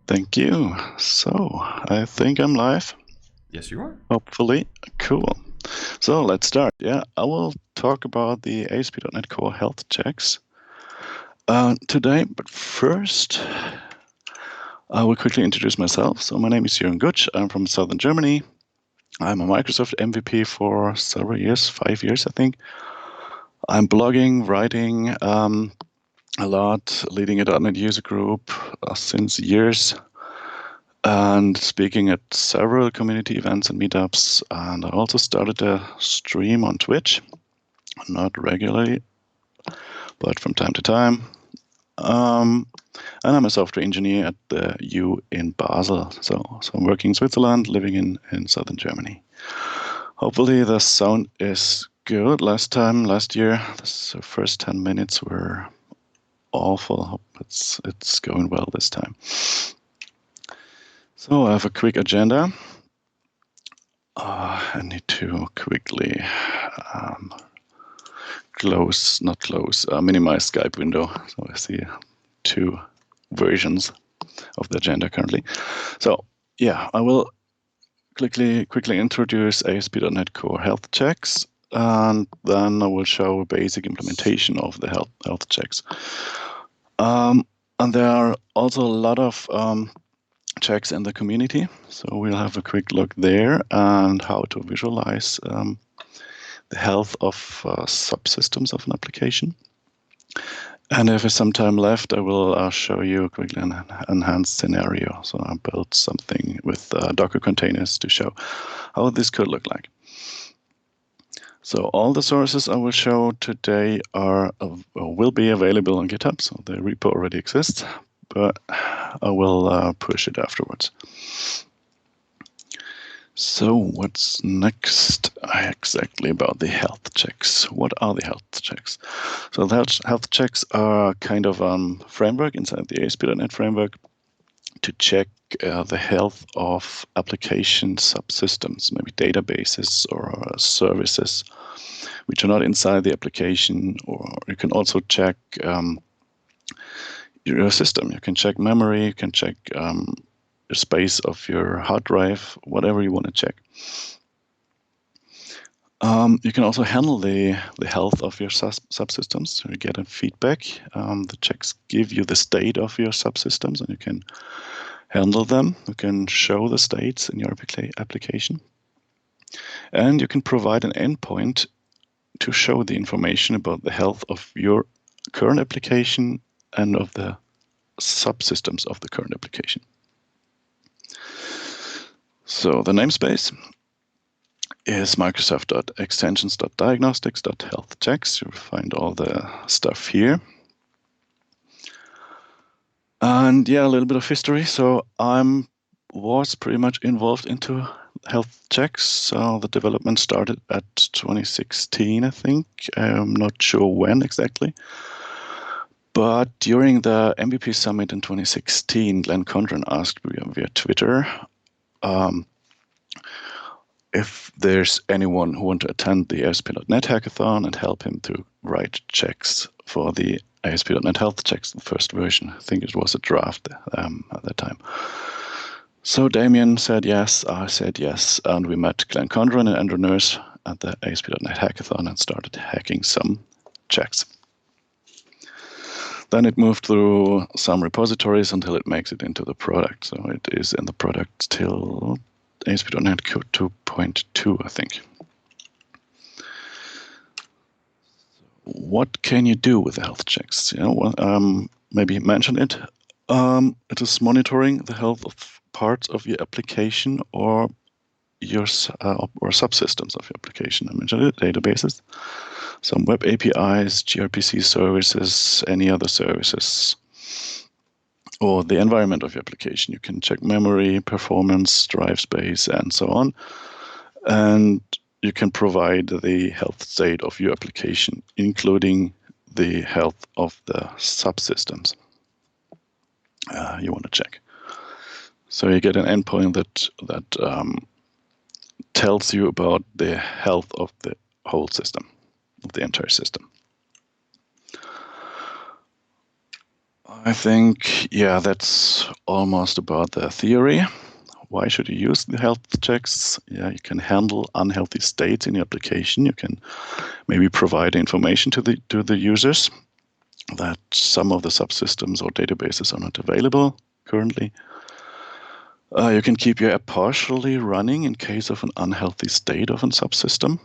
Thank you. So, I think I'm live, Yes, you are. hopefully. Cool. So, let's start. Yeah, I will talk about the ASP.NET Core health checks today, but first, I will quickly introduce myself. So, my name is Jürgen Gutsch. I'm from southern Germany. I'm a Microsoft MVP for several years, 5 years, I think. I'm blogging, writing a lot, leading a .NET user group since years, and speaking at several community events and meetups. And I also started a stream on Twitch, not regularly, but from time to time. And I'm a software engineer at the U in Basel. So I'm working in Switzerland, living in southern Germany. Hopefully the sound is good. Last year, the first 10 minutes were awful. Hope it's going well this time. So I have a quick agenda. I need to quickly minimize Skype window. So I see two versions of the agenda currently. So yeah, I will quickly introduce ASP.NET Core health checks, and then I will show a basic implementation of the health checks. And there are also a lot of checks in the community. So we'll have a quick look there and how to visualize the health of subsystems of an application. And if there's some time left, I will show you quickly an enhanced scenario. So I built something with Docker containers to show how this could look like. So all the sources I will show today will be available on GitHub. So the repo already exists, but I will push it afterwards. So what's next exactly about the health checks? What are the health checks? So the health checks are kind of a framework inside the ASP.NET framework to check the health of application subsystems, maybe databases or services, which are not inside the application. Or you can also check your system. You can check memory, you can check the space of your hard drive, whatever you want to check. You can also handle the health of your subsystems. So you get a feedback. The checks give you the state of your subsystems, and you can handle them. You can show the states in your application. And you can provide an endpoint to show the information about the health of your current application and of the subsystems of the current application. So the namespace is microsoft.extensions.diagnostics.healthchecks. You'll find all the stuff here. And yeah, a little bit of history. So I was pretty much involved into health checks. So the development started at 2016, I think. I'm not sure when exactly. But during the MVP Summit in 2016, Glenn Condren asked via Twitter if there's anyone who want to attend the ASP.NET Hackathon and help him to write checks for the ASP.NET Health Checks, the first version. I think it was a draft at that time. So Damien said yes, I said yes, and we met Glenn Condren and Andrew Nurse at the ASP.NET Hackathon and started hacking some checks. Then it moved through some repositories until it makes it into the product. So it is in the product till ASP.NET Core 2.2, I think. What can you do with the health checks? Maybe mention it. It is monitoring the health of parts of your application or your or subsystems of your application. I mentioned it, databases, some web APIs, gRPC services, any other services, or the environment of your application. You can check memory, performance, drive space, and so on. And you can provide the health state of your application, including the health of the subsystems you want to check. So you get an endpoint that tells you about the health of the whole system, of the entire system. I think, yeah, that's almost about the theory. Why should you use the health checks? Yeah, you can handle unhealthy states in your application. You can maybe provide information to the users that some of the subsystems or databases are not available currently. You can keep your app partially running in case of an unhealthy state of a subsystem.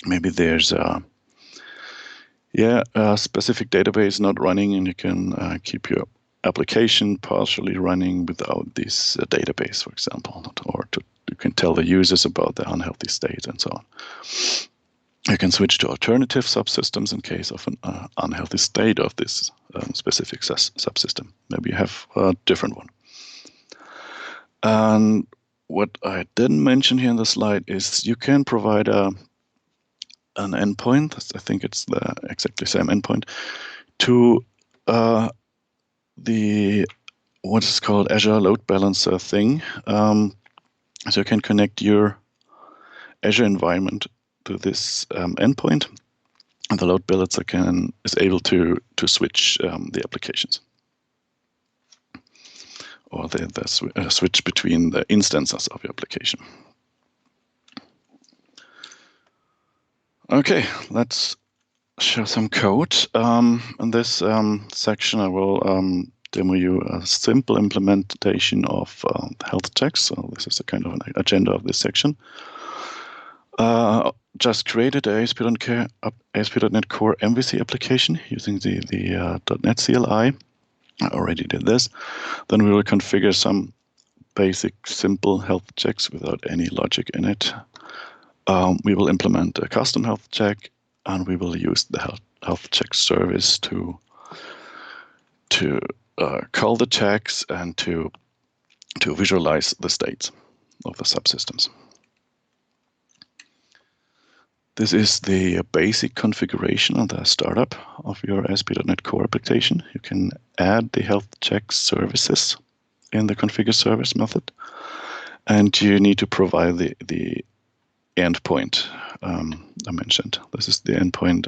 Maybe there's a specific database not running, and you can keep your application partially running without this database, for example, you can tell the users about the unhealthy state and so on. You can switch to alternative subsystems in case of an unhealthy state of this specific subsystem. Maybe you have a different one. And what I didn't mention here in the slide is you can provide an endpoint. I think it's the exactly same endpoint to the what is called Azure Load Balancer thing. So you can connect your Azure environment to this endpoint, and the load balancer is able to switch the applications, or the switch between the instances of your application. Okay, let's show some code. In this section, I will demo you a simple implementation of health checks. So this is the kind of an agenda of this section. Just created a ASP.NET Core MVC application using the .NET CLI. I already did this. Then we will configure some basic simple health checks without any logic in it. We will implement a custom health check, and we will use the health check service to call the checks and to visualize the states of the subsystems. This is the basic configuration of the startup of your ASP.NET Core application. You can add the health check services in the configure service method, and you need to provide the endpoint I mentioned. This is the endpoint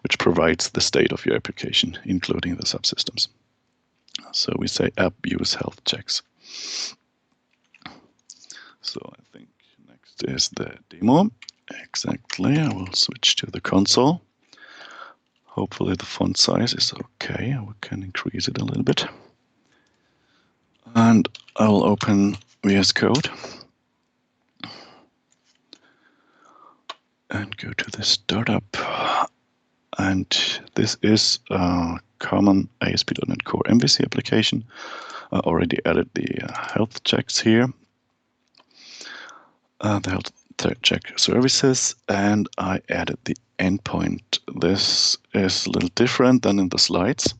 which provides the state of your application, including the subsystems. So we say app use health checks. So I think next is the demo. Exactly, I will switch to the console. Hopefully the font size is okay. We can increase it a little bit. And I'll open VS Code and go to the startup. And this is a common ASP.NET Core MVC application. I already added the health checks here, the health check services, and I added the endpoint. This is a little different than in the slides,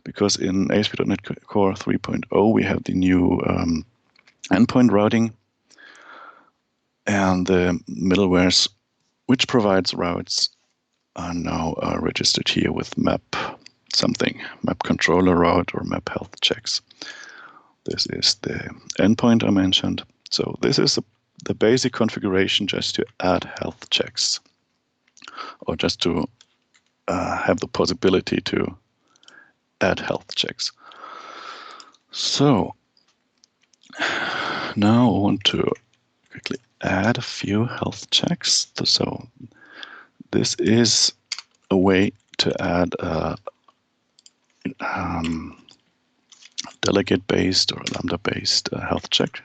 because in ASP.NET Core 3.0 we have the new endpoint routing, and the middlewares which provides routes are now registered here with map something, map controller route or map health checks. This is the endpoint I mentioned. So this is the basic configuration just to add health checks, or just to have the possibility to add health checks. So now I want to quickly add a few health checks. So this is a way to add a delegate-based or lambda-based health check.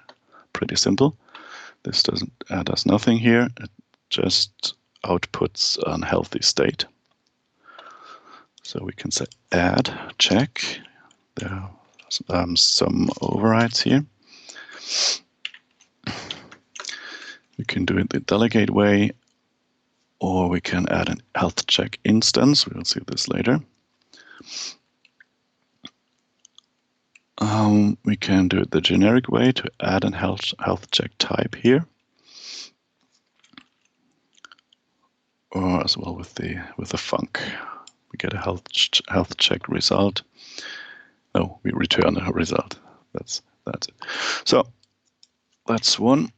Pretty simple. This does nothing here. It just outputs an healthy state. So we can say add check. There are some overrides here. We can do it the delegate way, or we can add an health check instance. We'll see this later. We can do it the generic way to add an health check type here, or as well with the func. We get a health check result. No, we return a result. That's it. So that's one.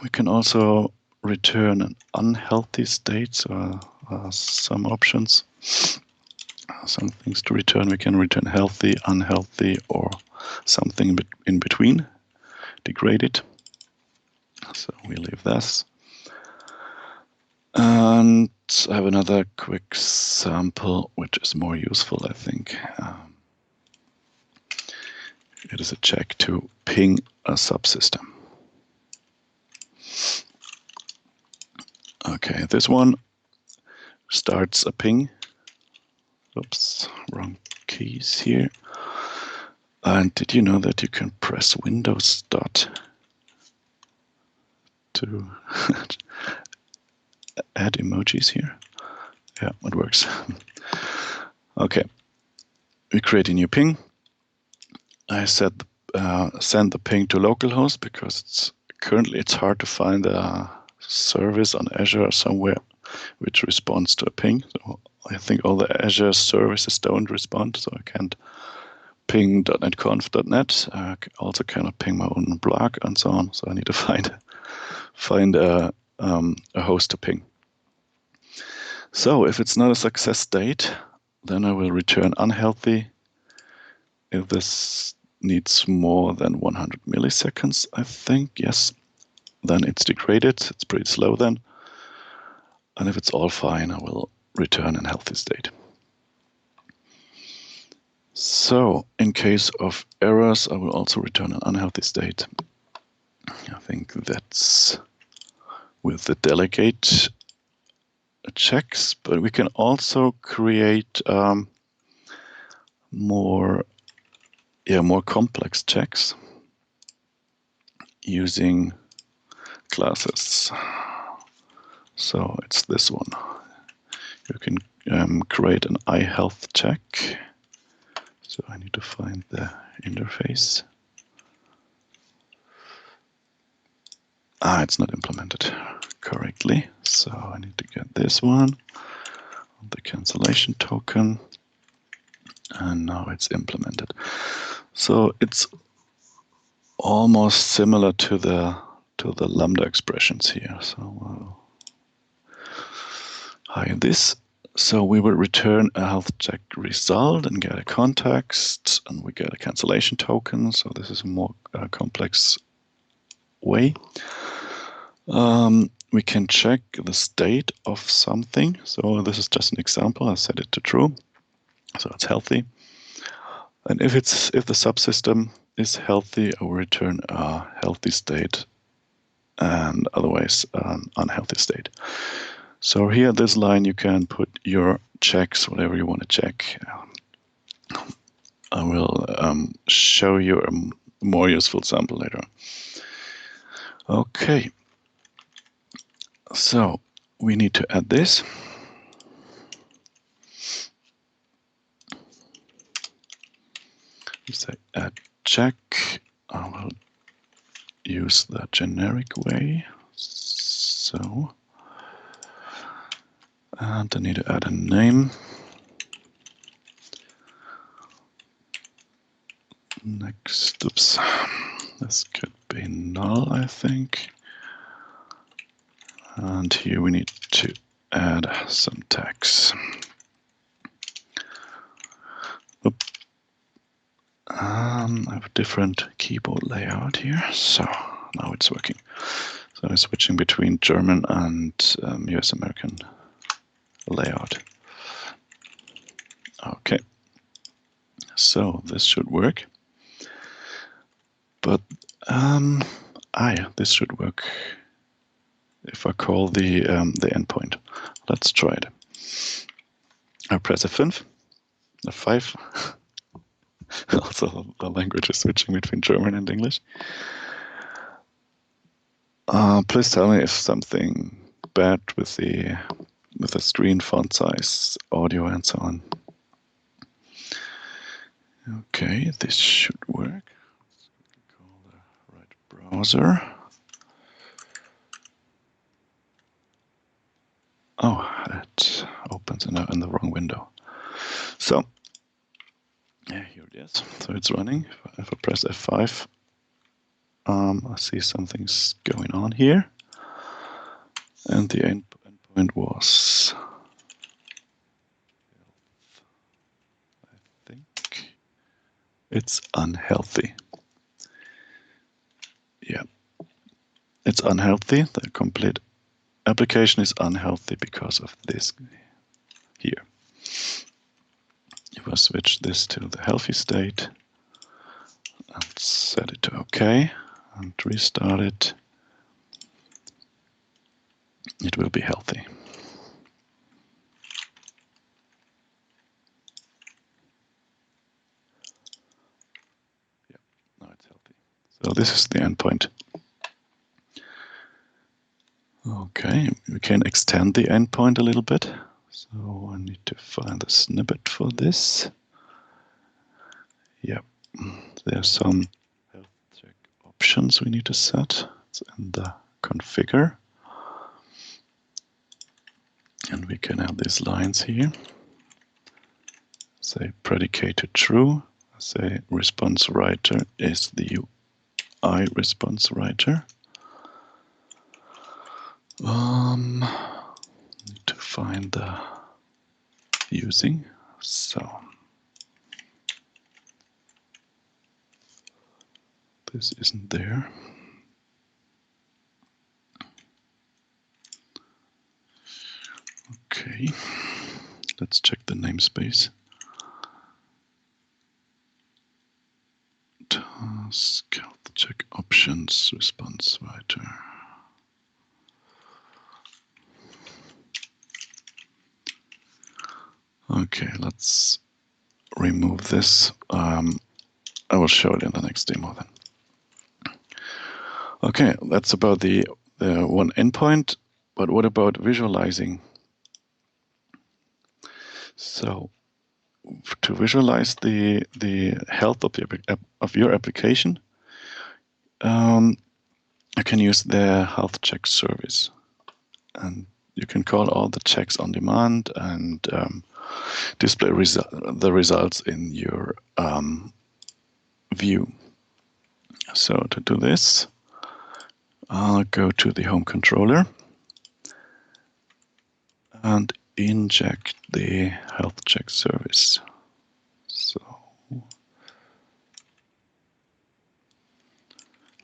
We can also return an unhealthy state. So some options. some things to return. We can return healthy, unhealthy, or something in between, degraded. So we leave this. And I have another quick sample, which is more useful, I think. It is a check to ping a subsystem. Okay, this one starts a ping. Oops, wrong keys here. And did you know that you can press Windows dot to add emojis here? Yeah, it works. Okay, we create a new ping. I send the ping to localhost because currently it's hard to find a service on Azure or somewhere which responds to a ping. So I think all the Azure services don't respond, so I can't ping .NET Conf.net. I also cannot ping my own blog and so on. So I need to find a host to ping. So if it's not a success state, then I will return unhealthy. If this needs more than 100 milliseconds, I think, yes, then it's degraded. It's pretty slow then. And if it's all fine, I will return in healthy state. So in case of errors, I will also return an unhealthy state. I think that's with the delegate checks, but we can also create more complex checks using classes. So it's this one. You can create an iHealth check. So I need to find the interface. It's not implemented correctly. So I need to get this one, the cancellation token, and now it's implemented. So it's almost similar to the Lambda expressions here. So we'll hide this. So we will return a health check result and get a context, and we get a cancellation token. So this is a more complex way. We can check the state of something. So this is just an example. I set it to true. So it's healthy. And if the subsystem is healthy, I will return a healthy state, and otherwise an unhealthy state. So here, this line, you can put your checks, whatever you want to check. I will show you a more useful sample later. Okay. So we need to add this. Say add check. I will use the generic way. So, and I need to add a name. Next, oops, this could be null, I think. And here we need to add some tags. I have a different keyboard layout here, so now it's working. So I'm switching between German and US American layout. Okay, so this should work. But this should work if I call the endpoint. Let's try it. I press F5. F5. Also, the language is switching between German and English. Please tell me if something bad with the screen, font size, audio, and so on. Okay, this should work. Let's call the right browser. Oh, it opens in the wrong window. So, yeah, here it is. So it's running. If I press F5, I see something's going on here. And the endpoint was It's unhealthy. Yeah, it's unhealthy. The complete application is unhealthy because of this here. If I switch this to the healthy state and set it to OK and restart it, it will be healthy. Yeah, now it's healthy. So this is the endpoint. Okay, we can extend the endpoint a little bit. So I need to find the snippet for this. Yep, there's some health check options we need to set. It's in the configure. And we can add these lines here. Say predicate to true. Say response writer is the UI response writer. Need to find the using. So this isn't there. Okay, let's check the namespace. Task, health check options, response writer. Okay, let's remove this. I will show it in the next demo then. Okay, that's about the one endpoint, but what about visualizing? So to visualize the health of your application, I can use the health check service, and you can call all the checks on demand and display the results in your view. So to do this, I'll go to the home controller and inject the health check service. So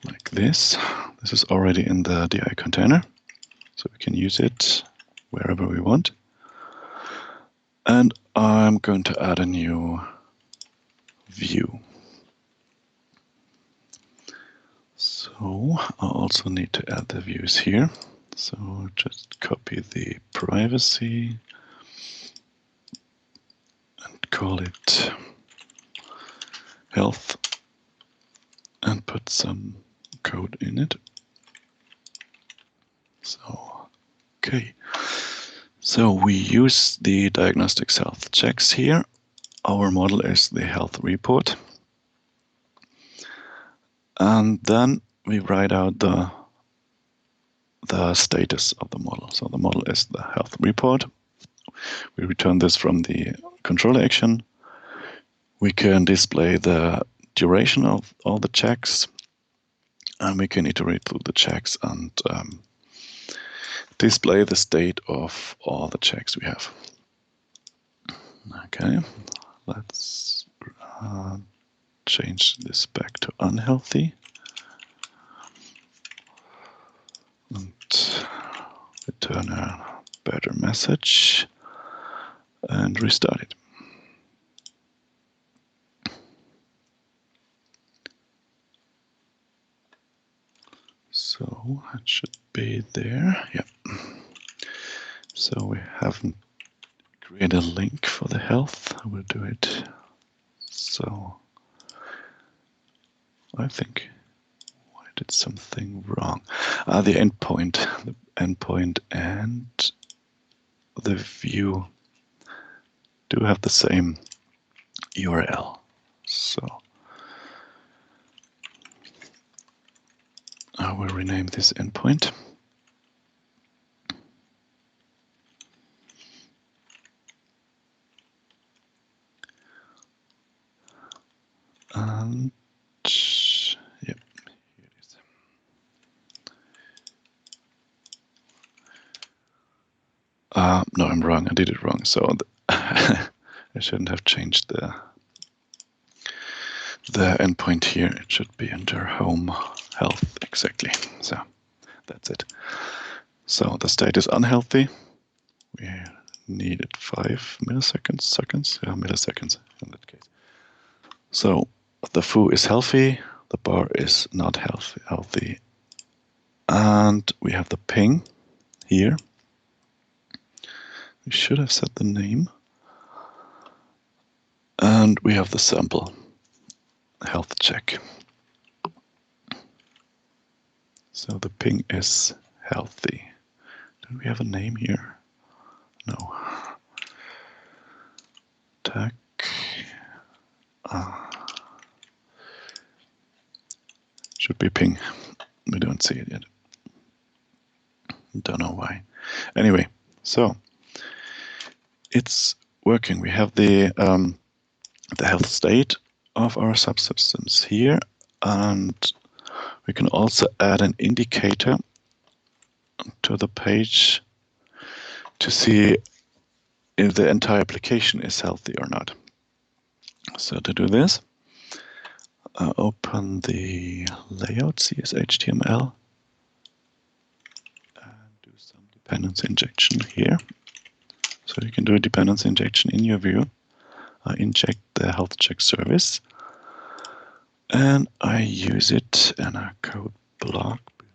like this. This is already in the DI container, so we can use it wherever we want. And I'm going to add a new view. So I also need to add the views here. So just copy the privacy and call it health and put some code in it. So, okay. So we use the diagnostics health checks here. Our model is the health report. And then we write out the status of the model. So the model is the health report. We return this from the controller action. We can display the duration of all the checks, and we can iterate through the checks and display the state of all the checks we have. Okay, let's change this back to unhealthy and return a better message and restart it. So it should be there. Yeah. So we haven't created a link for the health. I will do it. So I think I did something wrong. The endpoint and the view do have the same URL. So I will rename this endpoint. And yep, here it is. No, I'm wrong. I did it wrong. So I shouldn't have changed the the endpoint here, it should be under home health, exactly. So that's it. So the state is unhealthy. We needed 5 milliseconds, yeah, milliseconds in that case. So the foo is healthy, the bar is not healthy. And we have the ping here. We should have set the name. And we have the sample health check. So the ping is healthy. Do we have a name here? No. Tag. Should be ping. We don't see it yet. Don't know why. Anyway, so it's working. We have the health state of our subsystems here, and we can also add an indicator to the page to see if the entire application is healthy or not. So to do this, open the layout CSHTML and do some dependency injection here. So you can do a dependency injection in your view. I inject the health check service and I use it in a code block below.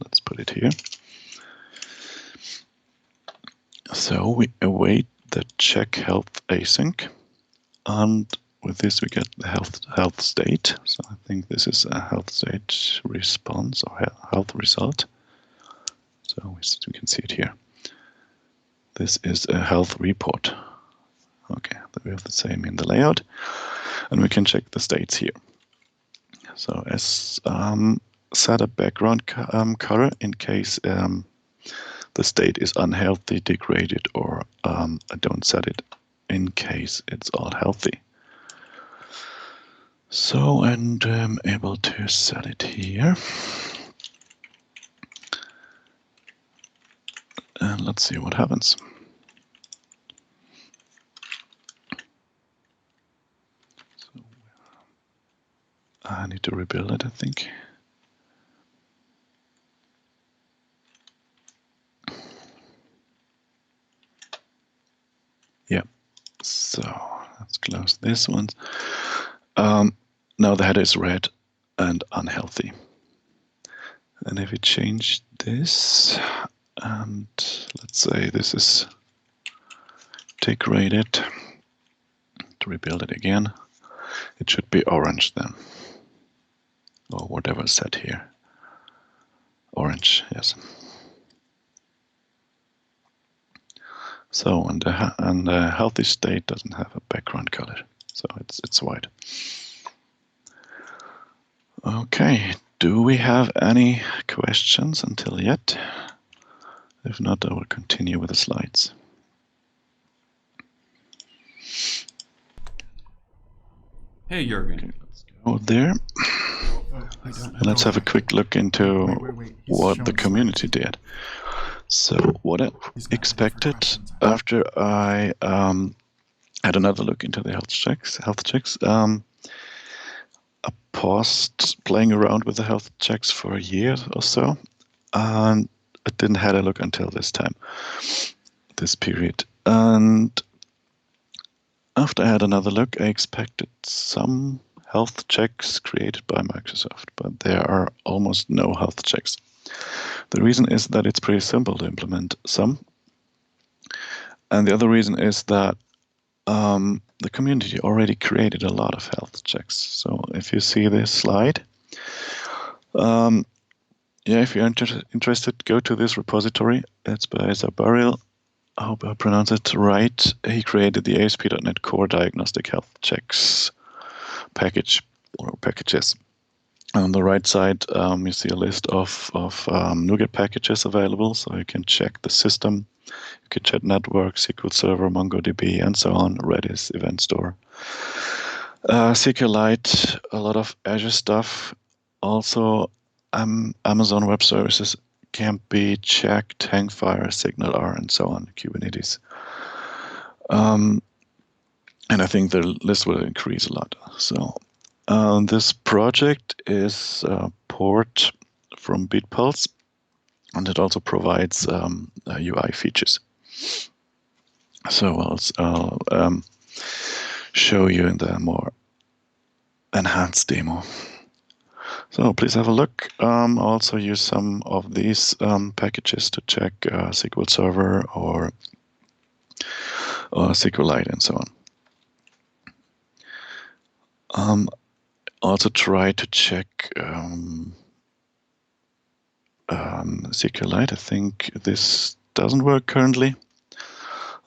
Let's put it here. So we await the check health async, and with this we get the health state. So I think this is a health state response or health result. So we can see it here. This is a health report. Okay, we have the same in the layout, and we can check the states here. So as set a background color in case the state is unhealthy, degraded, or I don't set it in case it's all healthy. So, and I'm able to set it here. And let's see what happens. So, I need to rebuild it, I think. Yeah, so let's close this one. Now the header is red and unhealthy. And if we change this, and let's say this is degraded, to rebuild it again, it should be orange then, or whatever is set here. Orange, yes. So, and the healthy state doesn't have a background color, so it's white. Okay, do we have any questions until yet? If not, I will continue with the slides. Hey, Jürgen. Okay, let's go there. Let's have a quick look into what the community did. So what I expected after I had another look into the health checks, I paused playing around with the health checks for a year or so, and I didn't have a look until this time, this period. And after I had another look, I expected some health checks created by Microsoft, but there are almost no health checks. The reason is that it's pretty simple to implement some. And the other reason is that the community already created a lot of health checks. So if you see this slide, if you're interested, go to this repository. It's by Zabaril. I hope I pronounce it right. He created the ASP.NET Core Diagnostic Health Checks package or packages. On the right side, you see a list of NuGet packages available, so you can check the system. You can check network, SQL Server, MongoDB, and so on, Redis, Event Store, SQLite, a lot of Azure stuff. Also, Amazon Web Services can be checked, Hangfire, SignalR, and so on, Kubernetes. and I think the list will increase a lot. So this project is a port from BitPulse, and it also provides UI features. So I'll show you in the more enhanced demo. So please have a look. Also use some of these packages to check SQL Server or SQLite and so on. Also try to check SQLite. I think this doesn't work currently.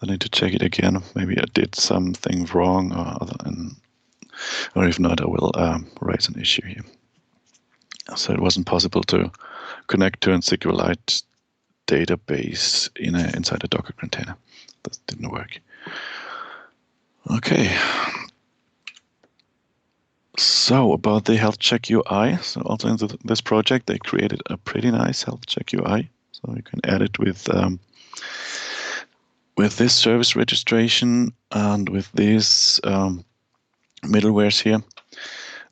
I need to check it again. Maybe I did something wrong, or if not, I will raise an issue here. So it wasn't possible to connect to a SQLite database inside a Docker container. That didn't work. Okay. So about the health check UI. So also in this project, they created a pretty nice health check UI. So you can add it with this service registration and with these middlewares here.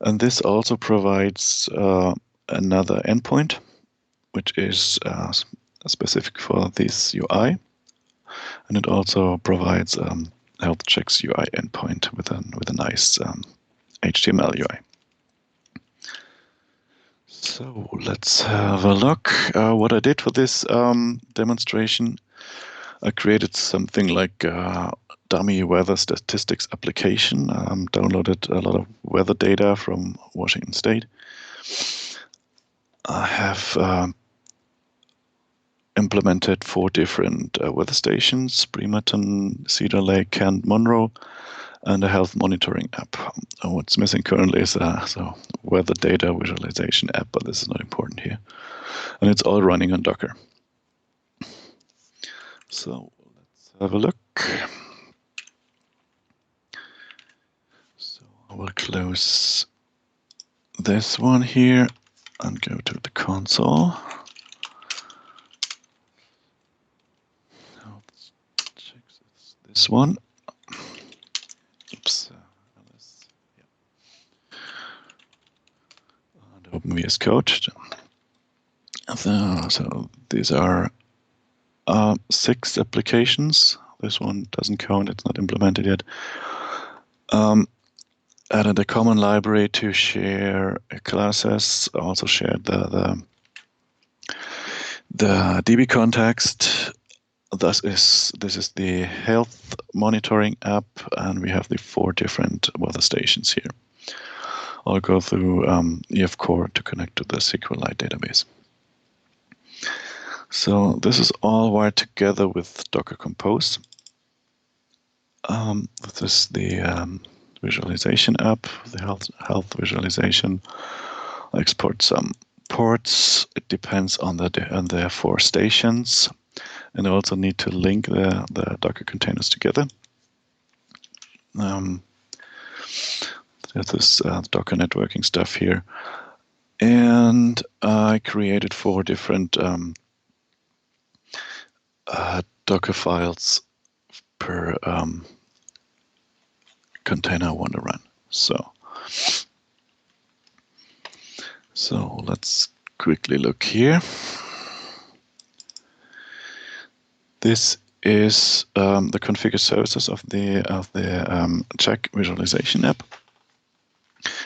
And this also provides another endpoint, which is specific for this UI. And it also provides health checks UI endpoint with a nice HTML UI. So let's have a look. What I did for this demonstration, I created something like a dummy weather statistics application. Downloaded a lot of weather data from Washington State. I have implemented 4 different weather stations: Bremerton, Cedar Lake, and Monroe, and a health monitoring app. What's missing currently is a weather data visualization app, but this is not important here. And it's all running on Docker. So let's have a look. So I will close this one here and go to the console. Let's check this one. Oops. And open VS Code. So these are 6 applications. This one doesn't count, it's not implemented yet. Added a common library to share classes. Also shared the DB context. This is the health monitoring app, and we have the 4 different weather stations here. I'll go through EF Core to connect to the SQLite database. So this is all wired together with Docker Compose. This is the visualization app, the health visualization. I export some ports. It depends on the 4 stations, and I also need to link the Docker containers together. There's this Docker networking stuff here, and I created 4 different Docker files per container I want to run. So let's quickly look here. This is the configure services of the check visualization app.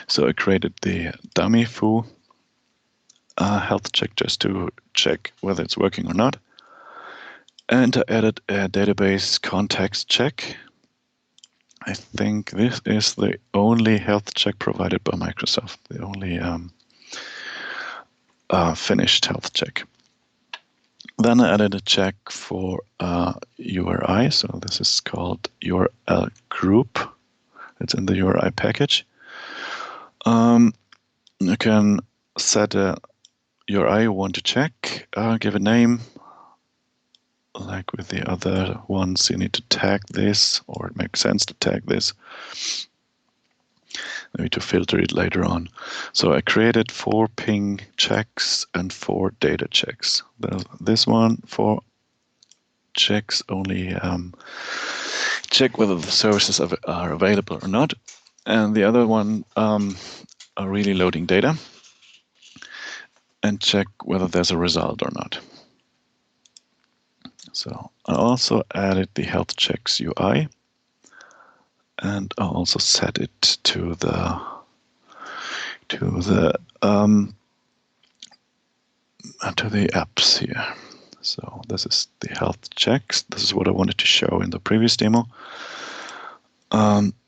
So I created the dummy foo health check just to check whether it's working or not. And I added a database context check. I think this is the only health check provided by Microsoft, the only finished health check. Then I added a check for URI. So this is called URL group. It's in the URI package. You can set a URI you want to check, give a name. Like with the other ones, you need to tag this, or it makes sense to tag this. Maybe to filter it later on. So I created 4 ping checks and 4 data checks. This one, 4 checks only check whether the services are available or not. And the other one are really loading data and check whether there's a result or not. So I also added the health checks UI, and I also set it to the apps here. So this is the health checks. This is what I wanted to show in the previous demo.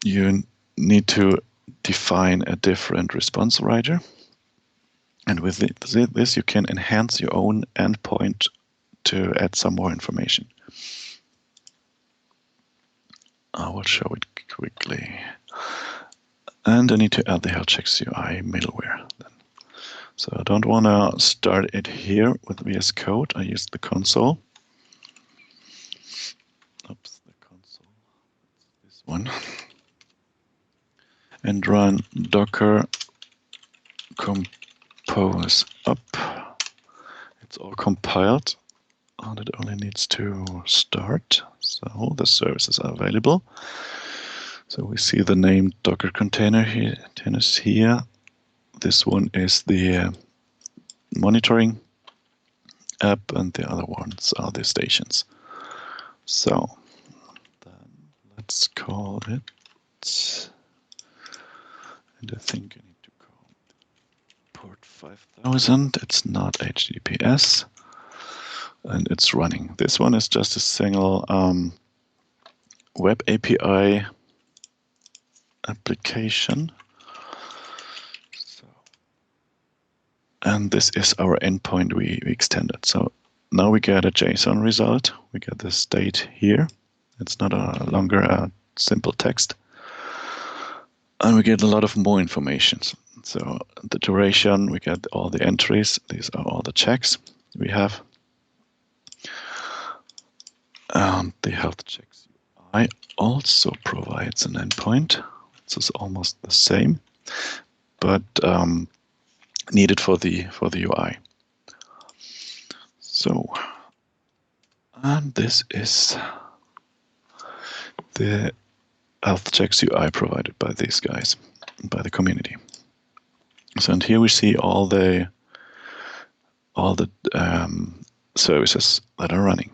You need to define a different response writer. And with this, you can enhance your own endpoint to add some more information. I will show it quickly. And I need to add the health checks UI middleware then. So I don't want to start it here with VS Code. I use the console. Oops, the console. This one. And run docker compose up. It's all compiled, and it only needs to start. So the services are available. So we see the name Docker container here. This one is the monitoring app, and the other ones are the stations. So then let's call it, and I think I need to call it port 5000. It's not HTTPS, and it's running. This one is just a single web API application. And this is our endpoint we extended. So now we get a JSON result. We get the state here. It's not longer a simple text. And we get a lot of more information. So the duration, we get all the entries. These are all the checks we have. And the health checks UI also provides an endpoint. This is almost the same, but needed for the UI. So, and this is the health checks UI provided by these guys, by the community. So, and here we see all the services that are running.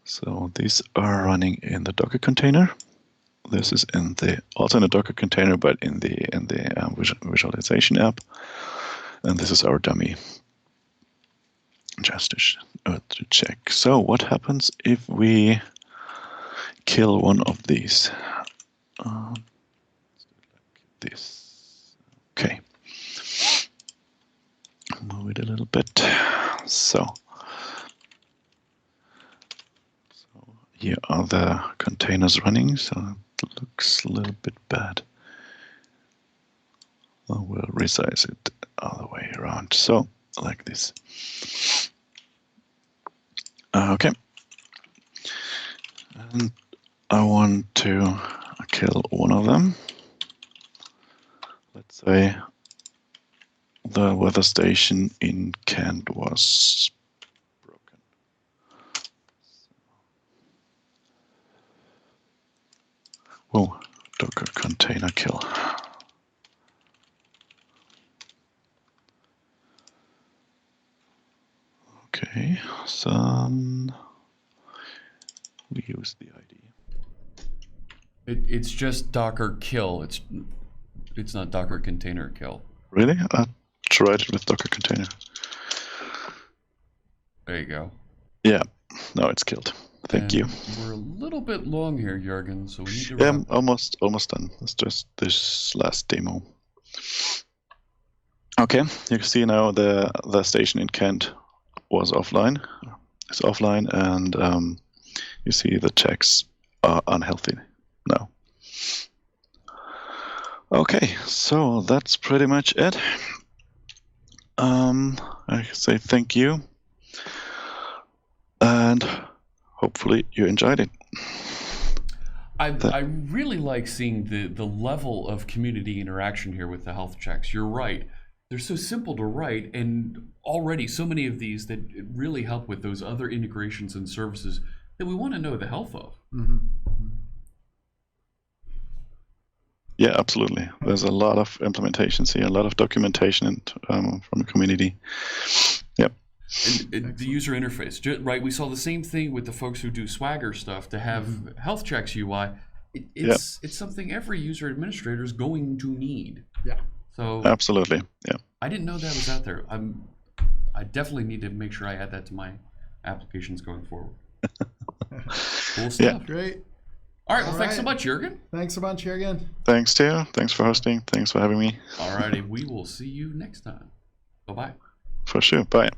So these are running in the Docker container. This is also in the Docker container, but in the visualization app. And this is our dummy, just to check. So what happens if we kill one of these? Like this. Okay. Move it a little bit. So here are the containers running. So it looks a little bit bad. I will resize it all the way around. So like this. Okay. And I want to kill one of them. Let's say the weather station in Kent was broken. Whoa, Docker container kill. Okay, so we use the ID. It's just Docker kill. It's not Docker container kill. Really? I tried it with Docker container. There you go. Yeah, now it's killed. Thank you. We're a little bit long here, Jürgen, so we need to Yeah, wrap up. almost done. It's just this last demo. Okay, you can see now the station in Kent was offline. It's offline, and you see the checks are unhealthy now. Okay, so that's pretty much it. I say thank you, and hopefully you enjoyed it. I really like seeing the level of community interaction here with the health checks. You're right. they're so simple to write, and already so many of these that really help with those other integrations and services that we want to know the health of. Yeah, absolutely. There's a lot of implementations here, a lot of documentation and, from the community. Yep. And the user interface, right? We saw the same thing with the folks who do Swagger stuff to have health checks UI. It's something every user administrator is going to need. Yeah. So absolutely. Yeah. I didn't know that was out there. I definitely need to make sure I add that to my applications going forward. Cool stuff. Yeah. Great. All right. Well, thanks so much, Jürgen. Thanks a bunch, Jürgen. Thanks, too. Thanks for hosting. Thanks for having me. All righty. We will see you next time. Bye-bye. For sure. Bye.